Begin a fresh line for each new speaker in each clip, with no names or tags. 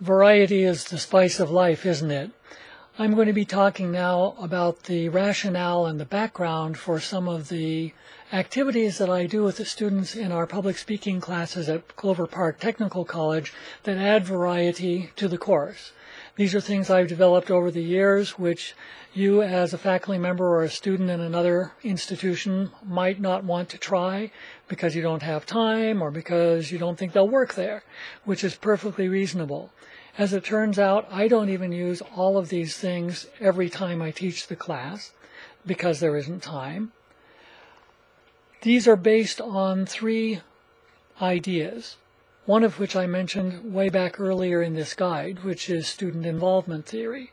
Variety is the spice of life, isn't it? I'm going to be talking now about the rationale and the background for some of the activities that I do with the students in our public speaking classes at Clover Park Technical College that add variety to the course. These are things I've developed over the years, which you as a faculty member or a student in another institution might not want to try because you don't have time or because you don't think they'll work there, which is perfectly reasonable. As it turns out, I don't even use all of these things every time I teach the class because there isn't time. These are based on three ideas, one of which I mentioned way back earlier in this guide, which is student involvement theory.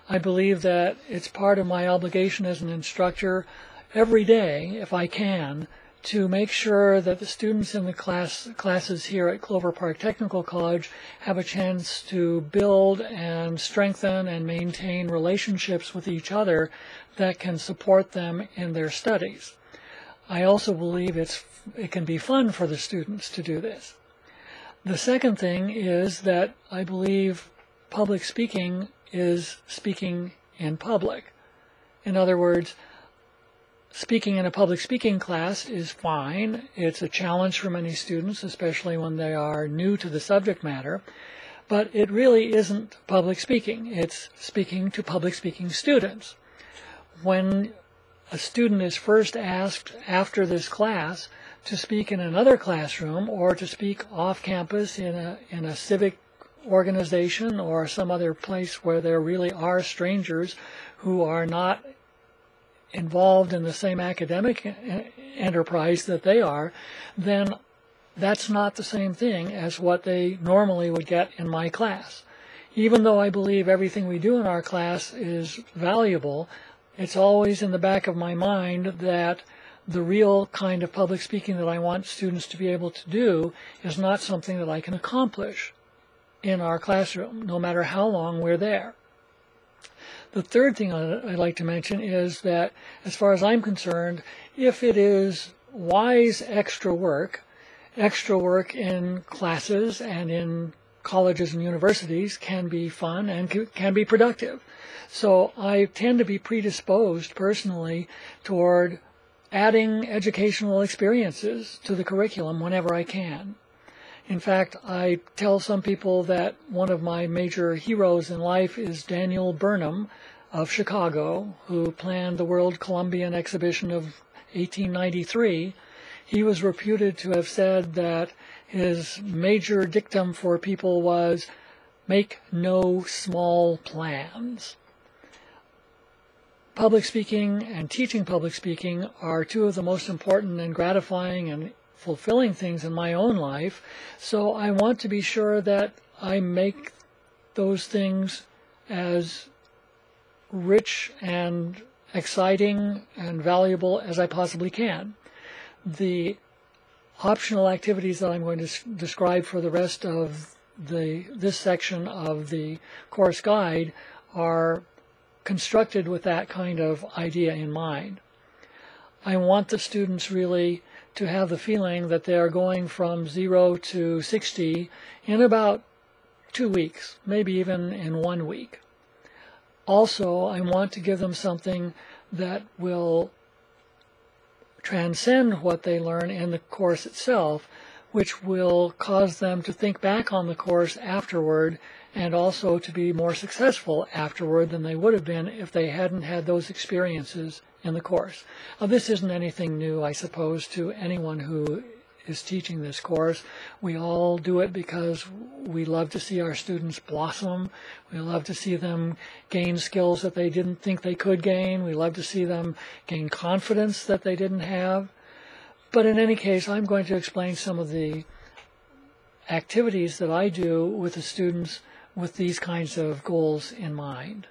I believe that it's part of my obligation as an instructor every day, if I can, to make sure that the students in the classes here at Clover Park Technical College have a chance to build and strengthen and maintain relationships with each other that can support them in their studies. I also believe it can be fun for the students to do this. The second thing is that I believe public speaking is speaking in public. In other words, speaking in a public speaking class is fine. It's a challenge for many students, especially when they are new to the subject matter, but it really isn't public speaking. It's speaking to public speaking students. When a student is first asked after this class to speak in another classroom or to speak off campus in a civic organization or some other place where there really are strangers who are not involved in the same academic enterprise that they are, then that's not the same thing as what they normally would get in my class. Even though I believe everything we do in our class is valuable, it's always in the back of my mind that the real kind of public speaking that I want students to be able to do is not something that I can accomplish in our classroom, no matter how long we're there. The third thing I'd like to mention is that, as far as I'm concerned, if it is wise extra work in classes and in colleges and universities can be fun and can be productive. So I tend to be predisposed personally toward adding educational experiences to the curriculum whenever I can. In fact, I tell some people that one of my major heroes in life is Daniel Burnham of Chicago, who planned the World Columbian Exhibition of 1893. He was reputed to have said that his major dictum for people was, "Make no small plans." Public speaking and teaching public speaking are two of the most important and gratifying and fulfilling things in my own life, so I want to be sure that I make those things as rich and exciting and valuable as I possibly can. The optional activities that I'm going to describe for the rest of this section of the course guide are constructed with that kind of idea in mind. I want the students really to have the feeling that they are going from 0 to 60 in about 2 weeks, maybe even in 1 week. Also, I want to give them something that will transcend what they learn in the course itself, which will cause them to think back on the course afterward and also to be more successful afterward than they would have been if they hadn't had those experiences in the course. Now, this isn't anything new, I suppose, to anyone who is teaching this course. We all do it because we love to see our students blossom. We love to see them gain skills that they didn't think they could gain. We love to see them gain confidence that they didn't have. But in any case, I'm going to explain some of the activities that I do with the students with these kinds of goals in mind.